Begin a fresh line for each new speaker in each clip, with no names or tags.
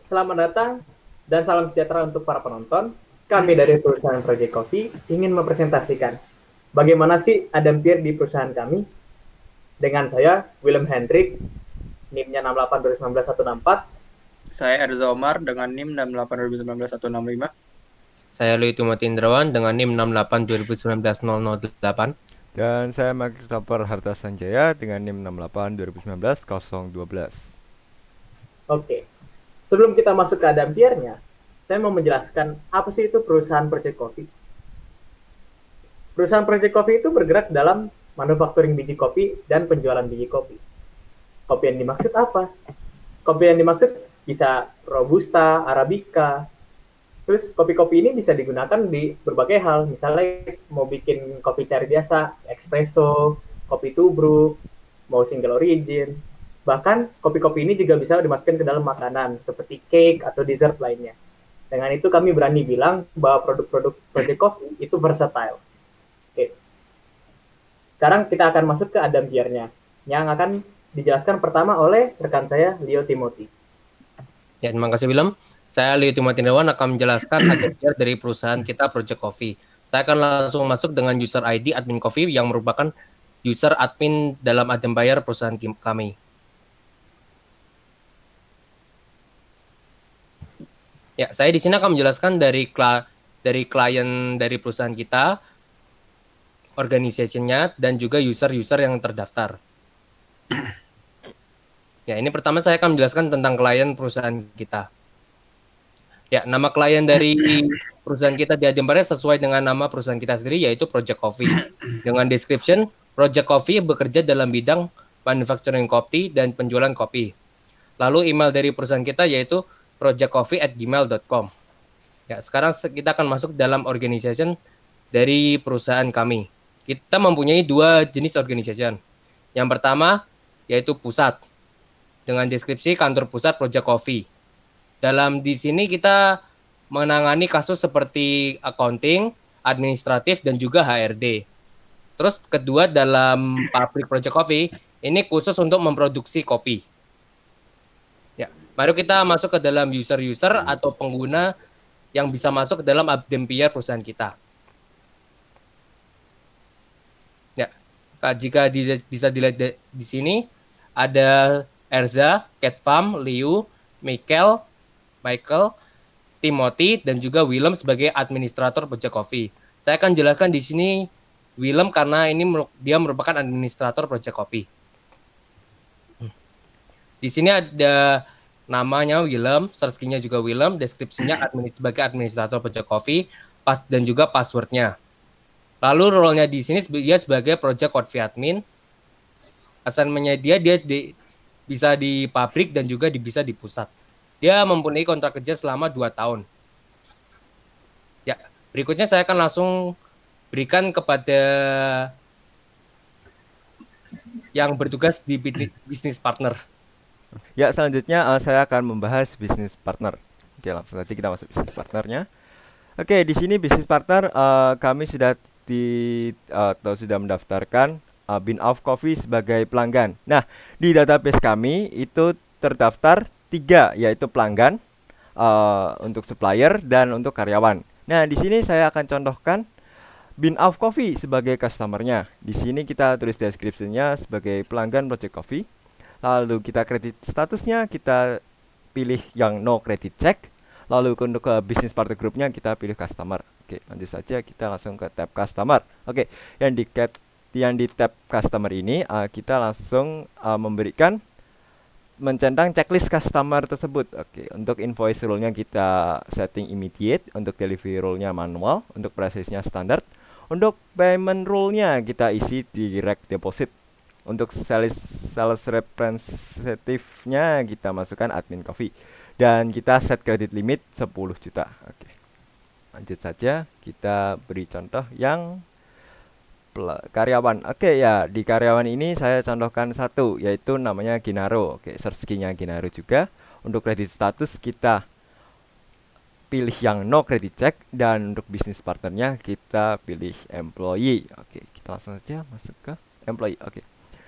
Selamat datang dan salam sejahtera untuk para penonton. Kami dari perusahaan Project Coffee ingin mempresentasikan bagaimana sih Adam Pierre di perusahaan kami. Dengan saya, Willem Hendrik, NIM-nya 68 2019 164.
Saya Erza Omar dengan NIM 68 2019 165.
Saya Louis Timothy Indrawan dengan NIM 68 2019 008.
Dan saya Christopher Harta Sanjaya dengan NIM 68 2019 012.
Oke, sebelum kita masuk ke Adam Pierre-nya, saya mau menjelaskan apa sih itu perusahaan Project Coffee. Perusahaan Project Coffee itu bergerak dalam manufacturing biji kopi dan penjualan biji kopi. Kopi yang dimaksud apa? Kopi yang dimaksud bisa Robusta, Arabica. Terus kopi-kopi ini bisa digunakan di berbagai hal. Misalnya mau bikin kopi cair biasa, espresso, kopi tubruk, mau single origin. Bahkan kopi-kopi ini juga bisa dimasukkan ke dalam makanan seperti cake atau dessert lainnya. Dengan itu kami berani bilang bahwa produk-produk Project Coffee itu versatile. Oke. Sekarang kita akan masuk ke Adam Pierre-nya yang akan dijelaskan pertama oleh rekan saya, Leo Timothy.
Ya, terima kasih Willem. Saya Louis Timothy Indrawan akan menjelaskan Adam Pierre dari perusahaan kita Project Coffee. Saya akan langsung masuk dengan user ID admin Coffee yang merupakan user admin dalam Adam Pierre perusahaan kami. Ya, saya di sini akan menjelaskan dari klien dari perusahaan kita, organization-nya, dan juga user-user yang terdaftar. Ya, ini pertama saya akan menjelaskan tentang klien perusahaan kita. Ya, nama klien dari perusahaan kita di Adam Pierre sesuai dengan nama perusahaan kita sendiri, yaitu Project Coffee. Dengan description, Project Coffee bekerja dalam bidang manufacturing kopi dan penjualan kopi. Lalu email dari perusahaan kita yaitu projectcoffee@gmail.com. Ya, sekarang kita akan masuk dalam organization dari perusahaan kami. Kita mempunyai dua jenis organization. Yang pertama yaitu pusat dengan deskripsi kantor pusat Project Coffee. Di sini kita menangani kasus seperti accounting, administratif, dan juga HRD. Terus kedua dalam pabrik Project Coffee, ini khusus untuk memproduksi kopi. Ya, mari kita masuk ke dalam user-user atau pengguna yang bisa masuk ke dalam Adam Pierre perusahaan kita. Ya, jika bisa dilihat di sini ada Erza, Cat Farm, Liu, Michael, Timothy, dan juga Willem sebagai administrator Project Coffee. Saya akan jelaskan di sini Willem karena dia merupakan administrator Project Coffee. Di sini ada namanya Willem, search key-nya juga Willem, deskripsinya sebagai administrator Project Coffee, dan juga passwordnya. Lalu role-nya di sini dia sebagai Project Coffee admin. Assignment-nya dia bisa di pabrik dan juga bisa di pusat. Dia mempunyai kontrak kerja selama 2 tahun. Ya, berikutnya saya akan langsung berikan kepada yang bertugas di bisnis partner.
Ya, selanjutnya saya akan membahas bisnis partner. Oke, langsung saja kita masuk bisnis partnernya. Oke, di sini bisnis partner kami sudah atau sudah mendaftarkan Bin of Coffee sebagai pelanggan. Nah, di database kami itu terdaftar 3, yaitu pelanggan, untuk supplier, dan untuk karyawan. Nah, di sini saya akan contohkan Bin of Coffee sebagai customernya. Di sini kita tulis deskripsinya sebagai pelanggan Project Coffee. Lalu kita kredit statusnya kita pilih yang no credit check. Lalu untuk ke business partner groupnya kita pilih customer. Oke, lanjut saja kita langsung ke tab customer. Oke, yang di tab customer ini kita langsung mencentang checklist customer tersebut. Oke, untuk invoice rule-nya kita setting immediate, untuk delivery rule-nya manual, untuk process-nya standar. Untuk payment rule-nya kita isi direct deposit. Untuk sales representative-nya kita masukkan admin coffee. Dan kita set credit limit 10 juta. Oke. Lanjut saja, kita beri contoh yang karyawan. Oke ya, di karyawan ini saya contohkan satu, yaitu namanya Ginaro. Oke, search key-nya Ginaro juga. Untuk credit status kita pilih yang no credit check, dan untuk bisnis partnernya kita pilih employee. Oke, kita langsung saja masuk ke employee. Oke.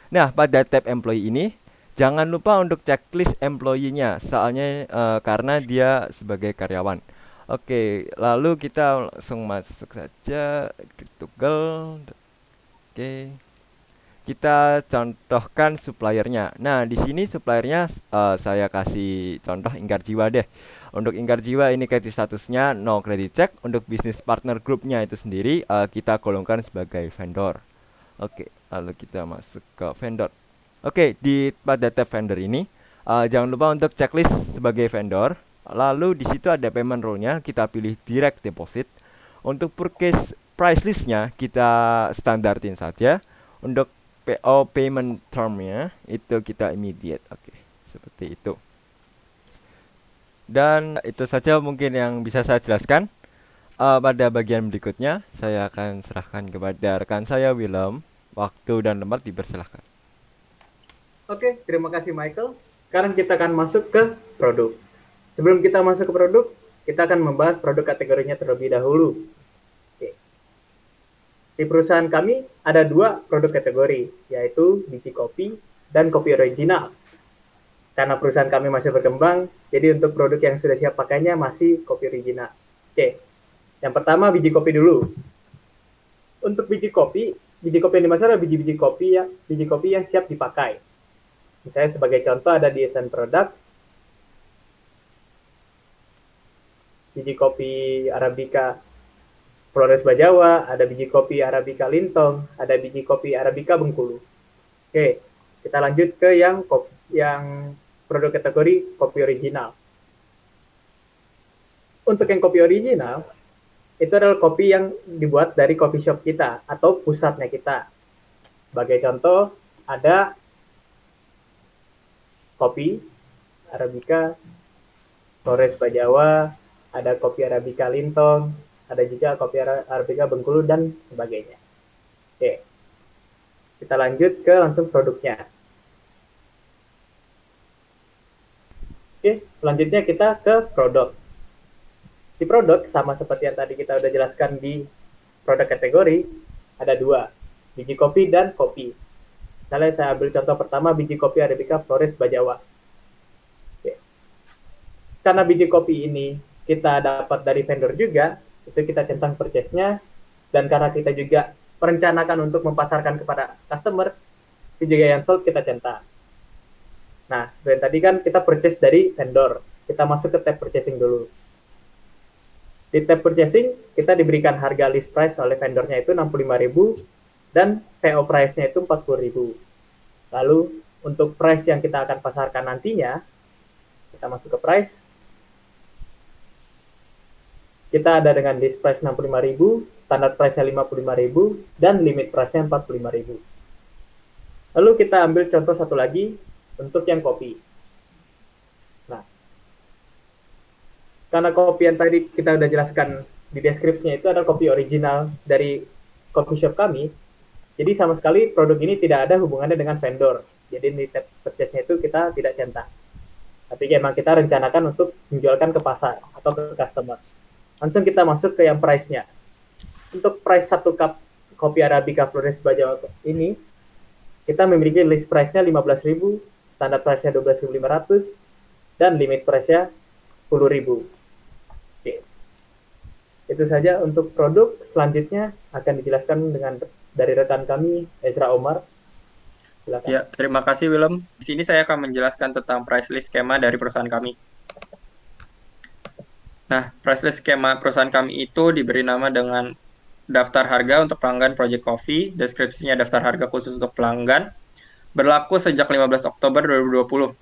Nah, pada tab employee ini Jangan lupa untuk checklist employee-nya, soalnya karena dia sebagai karyawan. Oke, lalu kita langsung masuk saja ke Google. Oke, kita contohkan suppliernya. Nah, di sini suppliernya saya kasih contoh Ingkar Jiwa deh. Untuk Ingkar Jiwa ini credit statusnya no credit check. Untuk bisnis partner grupnya itu sendiri kita golongkan sebagai vendor. Oke, lalu kita masuk ke vendor. Oke, pada tab vendor ini jangan lupa untuk checklist sebagai vendor. Lalu di situ ada payment rule-nya, kita pilih direct deposit. Untuk purchase price list-nya kita standartin saja. Untuk PO payment term-nya itu kita immediate. Oke, seperti itu. Dan itu saja mungkin yang bisa saya jelaskan. Pada bagian berikutnya saya akan serahkan kepada rekan saya Willem. Waktu dan tempat dipersilahkan.
Oke, terima kasih Michael. Sekarang kita akan masuk ke produk. Sebelum kita masuk ke produk, kita akan membahas produk kategorinya terlebih dahulu. Oke. Di perusahaan kami ada 2 produk kategori, yaitu biji kopi dan kopi original. Karena perusahaan kami masih berkembang, jadi untuk produk yang sudah siap pakainya masih kopi original. Oke, yang pertama biji kopi dulu. Untuk biji kopi yang dimaksud adalah biji kopi yang siap dipakai. Misalnya sebagai contoh ada di DSN Product, biji kopi Arabica Flores Bajawa, ada biji kopi Arabica Lintong, ada biji kopi Arabica Bengkulu. Oke, kita lanjut ke yang produk kategori kopi original. Untuk yang kopi original, itu adalah kopi yang dibuat dari coffee shop kita atau pusatnya kita. Sebagai contoh, ada kopi Arabica Flores Bajawa, ada kopi Arabica Lintong, ada juga kopi Arabica Bengkulu, dan sebagainya. Oke, kita lanjut ke langsung produknya. Oke, selanjutnya kita ke produk. Di produk, sama seperti yang tadi kita udah jelaskan di produk kategori, ada 2, biji kopi dan kopi. Misalnya saya ambil contoh pertama, biji kopi Arabica Flores Bajawa. Oke. Karena biji kopi ini kita dapat dari vendor juga, itu kita centang purchase-nya, dan karena kita juga merencanakan untuk mempasarkan kepada customer, itu juga yang sold kita centang. Nah, dari tadi kan kita purchase dari vendor, kita masuk ke tab purchasing dulu. Di tab purchasing, kita diberikan harga list price oleh vendornya itu 65.000 dan PO price-nya itu 40.000. Lalu, untuk price yang kita akan pasarkan nantinya, kita masuk ke price. Kita ada dengan list price 65.000, standar price-nya 55.000, dan limit price-nya 45.000. Lalu kita ambil contoh satu lagi untuk yang kopi. Nah, karena kopi yang tadi kita udah jelaskan di deskripsinya itu adalah kopi original dari coffee shop kami, jadi sama sekali produk ini tidak ada hubungannya dengan vendor. Jadi di tab purchase-nya itu kita tidak centang. Tapi memang kita rencanakan untuk menjualkan ke pasar atau ke customer. Langsung kita masuk ke yang price-nya. Untuk price 1 cup kopi Arabica Flores Bajawa ini, kita memiliki list price-nya 15.000, standar price-nya 12.500, dan limit price-nya 10.000. Oke. Itu saja untuk produk. Selanjutnya akan dijelaskan dari rekan kami, Ezra Omar. Silakan.
Ya, terima kasih Willem. Di sini saya akan menjelaskan tentang price list skema dari perusahaan kami. Nah, price list skema perusahaan kami itu diberi nama dengan daftar harga untuk pelanggan Project Coffee, deskripsinya daftar harga khusus untuk pelanggan, berlaku sejak 15 Oktober 2020,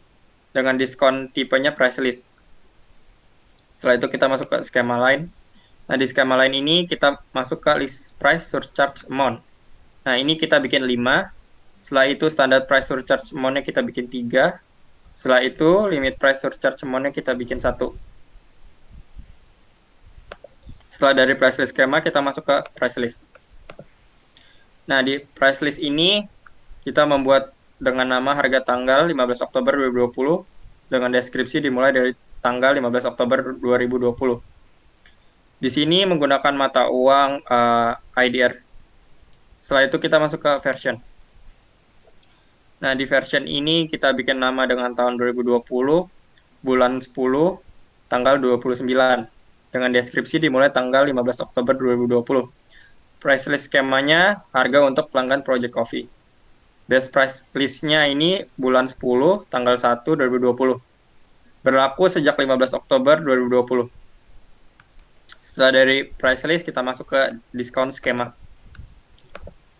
dengan diskon tipenya price list. Setelah itu kita masuk ke skema lain. Nah, di skema lain ini kita masuk ke list price surcharge amount. Nah, ini kita bikin 5. Setelah itu standard price surcharge amount-nya kita bikin 3. Setelah itu limit price surcharge amount-nya kita bikin 1. Setelah dari price list skema, kita masuk ke price list. Nah, di price list ini kita membuat dengan nama harga tanggal 15 Oktober 2020 dengan deskripsi dimulai dari tanggal 15 Oktober 2020. Di sini menggunakan mata uang IDR. Setelah itu kita masuk ke version. Nah, di version ini kita bikin nama dengan tahun 2020, bulan 10, tanggal 29. Dengan deskripsi dimulai tanggal 15 Oktober 2020. Price list skemanya harga untuk pelanggan Project Coffee. Best price list-nya ini bulan 10, tanggal 1, 2020. Berlaku sejak 15 Oktober 2020. Setelah dari price list, kita masuk ke diskon skema.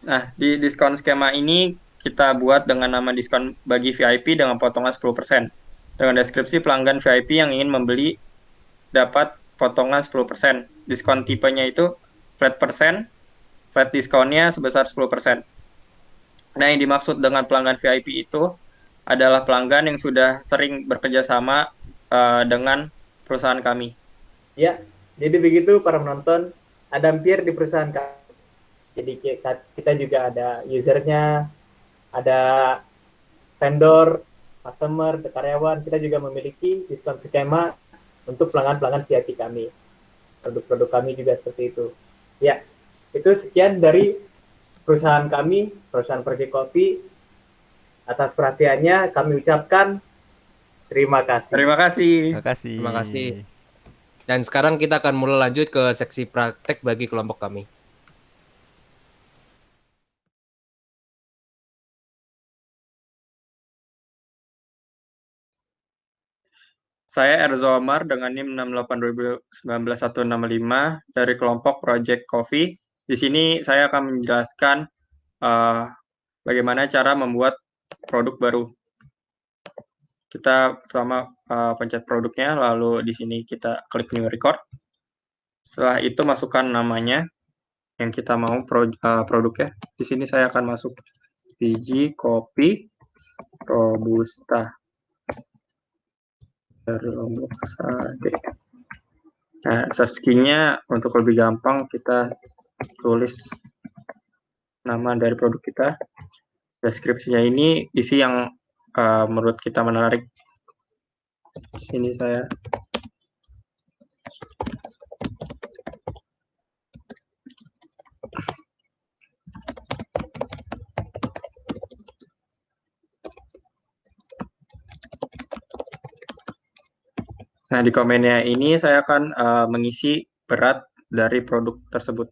Nah, di diskon skema ini kita buat dengan nama diskon bagi VIP dengan potongan 10%. Dengan deskripsi pelanggan VIP yang ingin membeli dapat potongan 10%. Diskon tipenya itu flat persen, flat diskonnya sebesar 10%. Nah, yang dimaksud dengan pelanggan VIP itu adalah pelanggan yang sudah sering bekerja sama dengan perusahaan kami.
Ya, jadi begitu para penonton, ada hampir di perusahaan kami. Jadi kita juga ada usernya, ada vendor, customer, karyawan. Kita juga memiliki diskon skema untuk pelanggan-pelanggan VIP kami. Produk-produk kami juga seperti itu. Ya, itu sekian dari perusahaan kami, perusahaan Project Coffee. Atas perhatiannya kami ucapkan terima kasih.
Terima kasih.
Terima kasih.
Terima kasih. Dan sekarang kita akan mulai lanjut ke seksi praktek bagi kelompok kami.
Saya Erzo Omar dengan NIM 682019-165 dari kelompok Project Coffee. Di sini saya akan menjelaskan bagaimana cara membuat produk baru. Kita pertama pencet produknya, lalu di sini kita klik new record. Setelah itu masukkan namanya yang kita mau produknya. Di sini saya akan masuk biji kopi Robusta dari Lombok Sade. Nah, search key-nya untuk lebih gampang kita tulis nama dari produk kita. Deskripsinya ini isi yang menurut kita menarik. Di sini saya Nah, di komennya ini saya akan mengisi berat dari produk tersebut.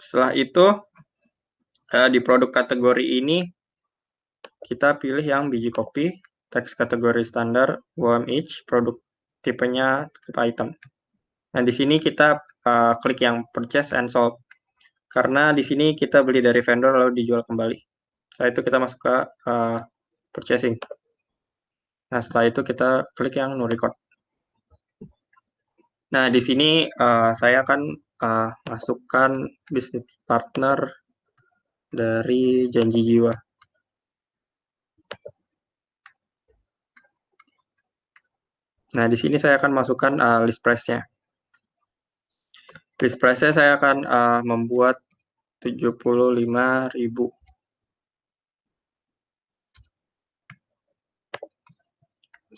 Setelah itu, di produk kategori ini, kita pilih yang biji kopi, teks kategori standar, warm each, produk tipenya tipe item. Nah, di sini kita klik yang purchase and sold. Karena di sini kita beli dari vendor lalu dijual kembali. Setelah itu kita masuk ke purchasing. Nah, setelah itu kita klik yang no record. Nah, di sini saya akan masukkan bisnis partner dari Janji Jiwa. Nah, di sini saya akan masukkan list price-nya. List price-nya saya akan membuat 75.000.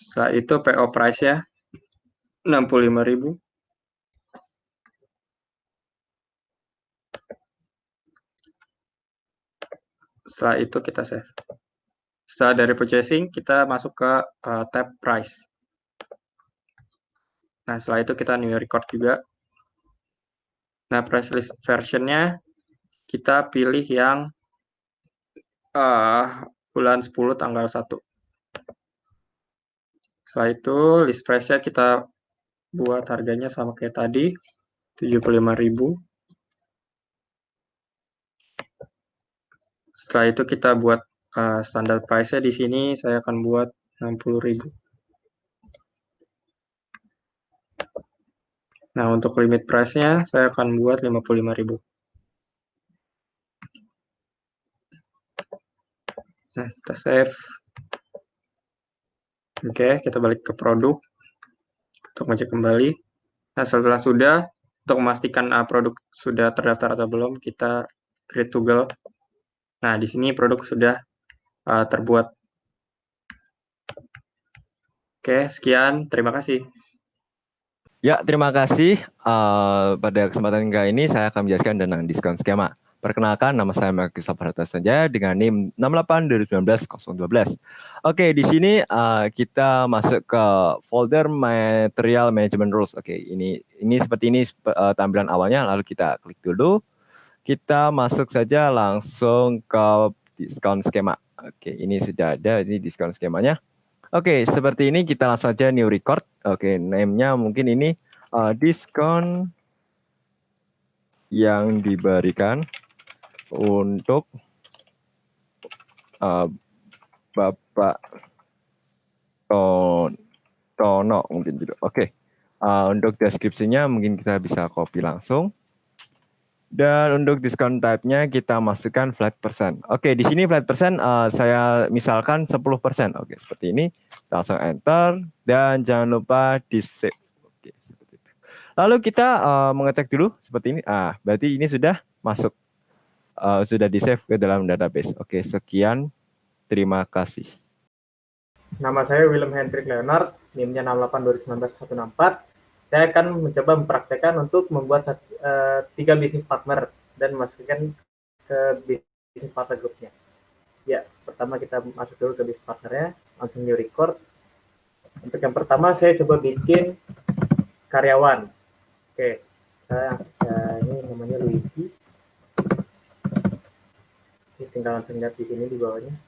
Setelah itu PO price-nya 65.000. Setelah itu kita save. Setelah dari purchasing, kita masuk ke tab price. Nah, setelah itu kita new record juga. Nah, price list version-nya kita pilih yang bulan 10 tanggal 1. Setelah itu list price-nya kita buat harganya sama kayak tadi, 75.000. Setelah itu kita buat standar price-nya di sini saya akan buat 60.000. Nah, untuk limit price-nya saya akan buat 55.000. Nah, kita save. Oke, kita balik ke produk untuk ngecek kembali. Nah, setelah sudah, untuk memastikan produk sudah terdaftar atau belum, kita create toggle. Nah, di sini produk sudah terbuat. Oke, sekian. Terima kasih.
Ya, terima kasih. Pada kesempatan kali ini saya akan menjelaskan tentang diskon skema. Perkenalkan, nama saya Marcus Laparata saja dengan NIM 68 2019 012. Oke, di sini kita masuk ke folder Material Management Rules. Oke, ini seperti ini tampilan awalnya. Lalu kita klik dulu. Kita masuk saja langsung ke diskon skema. Oke, ini sudah ada ini diskon skemanya. Oke, seperti ini kita langsung saja new record. Oke, name-nya mungkin ini diskon yang diberikan untuk Bapak Tono mungkin juga. Oke. Untuk deskripsinya mungkin kita bisa copy langsung. Dan untuk diskon type-nya kita masukkan flat percent. Oke, di sini flat percent saya misalkan 10%. Oke, seperti ini. Langsung enter dan jangan lupa di save. Oke, seperti itu. Lalu kita mengecek dulu seperti ini. Berarti ini sudah masuk. Sudah di save ke dalam database. Oke, sekian. Terima kasih.
Nama saya Willem Hendrik Leonard, NIM-nya 68 2019 164. Saya akan mencoba mempraktekkan untuk membuat 3 bisnis partner dan masukkan ke bisnis partner grupnya. Ya, pertama kita masuk dulu ke bisnis partnernya, langsung new record. Untuk yang pertama saya coba bikin karyawan. Oke, saya ini namanya Luigi. Ini tinggal langsung lihat di sini di bawahnya.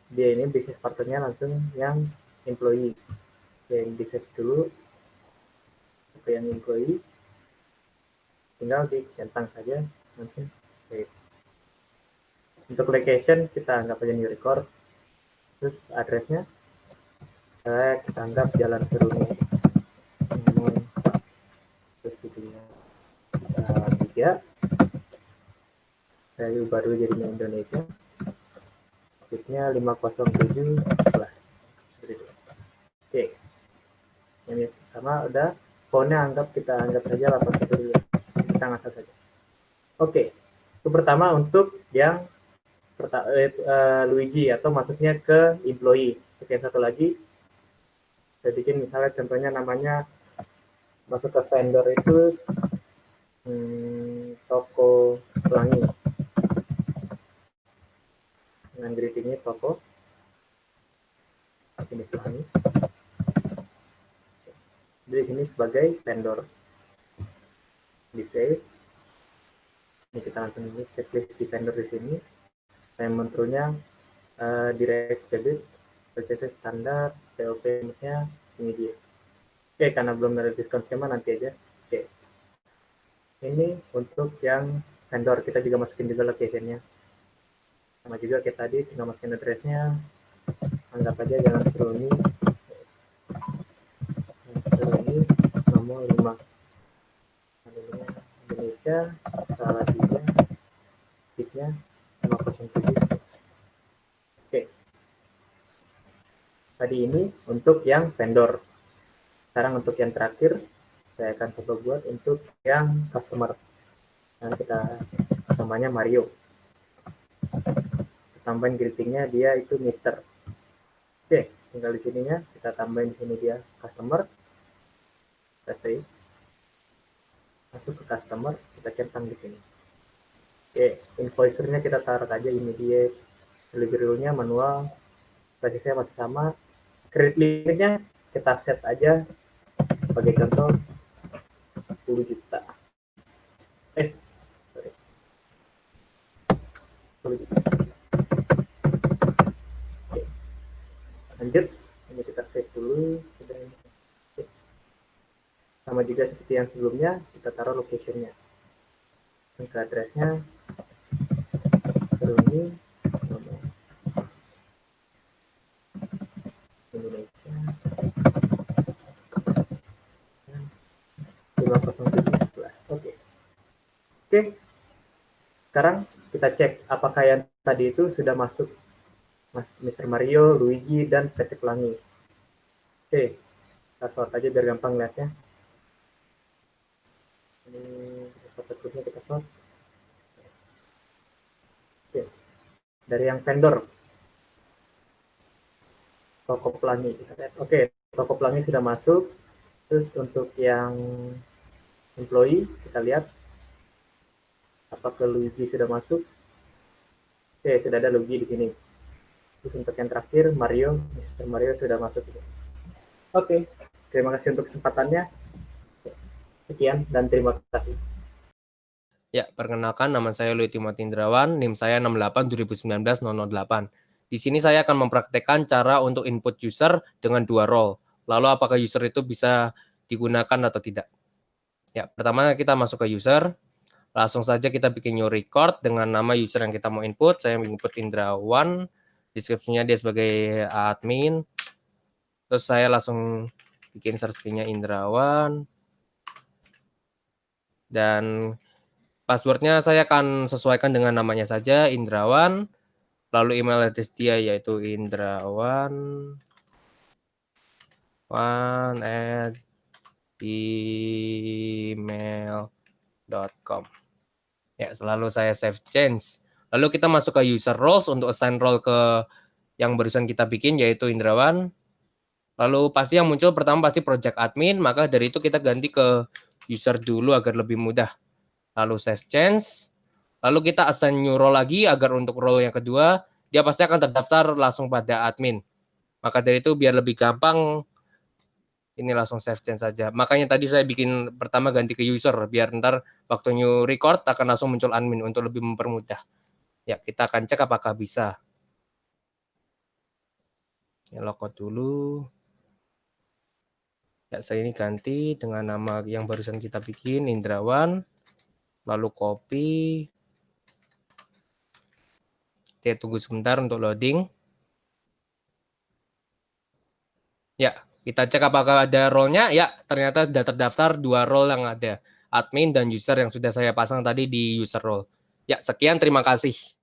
Dia ini bisnis partnernya langsung yang employee. Oke, di save dulu ke yang employee, tinggal dicentang saja langsung save. Untuk location kita anggap aja new record, terus addressnya kita anggap Jalan Seruni, terus videonya 3, saya ubah dulu jadinya Indonesia, tipnya 507 11 seperti itu. Oke, yang pertama udah, font-nya kita anggap saja 812, kita ngasal saja. Oke, itu pertama untuk yang Luigi atau masuknya ke employee. Oke, satu lagi saya bikin misalnya contohnya namanya masuk ke vendor itu toko pelangi dengan greetingnya toko ini pelangi. Jadi sini sebagai vendor, di save. Ini kita langsung checklist di vendor di sini. Payment rule-nya direct debit, purchase standar, POP-nya ini dia. Oke, karena belum ada diskon skema nanti aja. Oke. Ini untuk yang vendor, kita juga masukin juga location-nya. Sama juga kayak tadi, tinggal masukin address-nya. Anggap aja Jalan Seruni. Seruni nomor 5. Indonesia, salah 3. Tipnya 507. Oke. Tadi ini untuk yang vendor. Sekarang untuk yang terakhir, saya akan coba buat untuk yang customer. Nah, kita namanya Mario. Tambahin greetingnya dia itu Mister. Oke, tinggal di sininya kita tambahin di sini dia customer. Kita save. Masuk ke customer, kita centang di sini. Oke, invoicer-nya kita taruh aja immediate. Delivery rule-nya manual. Basisnya masih sama. Credit limit-nya kita set aja sebagai contoh 10 juta. Sorry. 10 juta. Oke. Lanjut, ini kita save dulu. Sama juga seperti yang sebelumnya, kita taruh location-nya. Ke address-nya Seruni Indonesia 50711. Oke. Sekarang kita cek apakah yang tadi itu sudah masuk Mr. Mario, Luigi, dan PT Pelangi. Oke, kita sort aja biar gampang lihatnya. Ini foto-fotonya kita sort. Oke. Dari yang vendor, toko pelangi kita lihat. Oke, toko pelangi sudah masuk. Terus untuk yang employee kita lihat apakah Luigi sudah masuk? Sudah ada Luigi di sini. Terus untuk yang terakhir, Mario, Mr. Mario sudah masuk. Oke, terima kasih untuk kesempatannya. Sekian dan terima kasih.
Ya, perkenalkan nama saya Louis Timothy Indrawan, NIM saya 68 2019 008. Di sini saya akan mempraktekkan cara untuk input user dengan 2 role. Lalu apakah user itu bisa digunakan atau tidak. Ya, pertama kita masuk ke user. Langsung saja kita bikin new record dengan nama user yang kita mau input. Saya input Indrawan. Deskripsinya dia sebagai admin. Terus saya langsung bikin search key-nya Indrawan. Dan passwordnya saya akan sesuaikan dengan namanya saja, Indrawan. Lalu email address dia yaitu indrawan1@gmail.com. Ya, selalu saya save change. Lalu kita masuk ke user roles untuk assign role ke yang barusan kita bikin yaitu Indrawan. Lalu pasti yang muncul pertama pasti project admin, maka dari itu kita ganti ke user dulu agar lebih mudah. Lalu save change. Lalu kita assign new role lagi agar untuk role yang kedua dia pasti akan terdaftar langsung pada admin. Maka dari itu biar lebih gampang ini langsung save change saja. Makanya tadi saya bikin pertama ganti ke user biar ntar waktu new record akan langsung muncul admin untuk lebih mempermudah. Ya, kita akan cek apakah bisa. Ya, logout dulu. Ya, saya ini ganti dengan nama yang barusan kita bikin, Indrawan. Lalu copy. Kita tunggu sebentar untuk loading. Ya, kita cek apakah ada role-nya. Ya, ternyata sudah terdaftar 2 role yang ada. Admin dan user yang sudah saya pasang tadi di user role. Ya, sekian, terima kasih.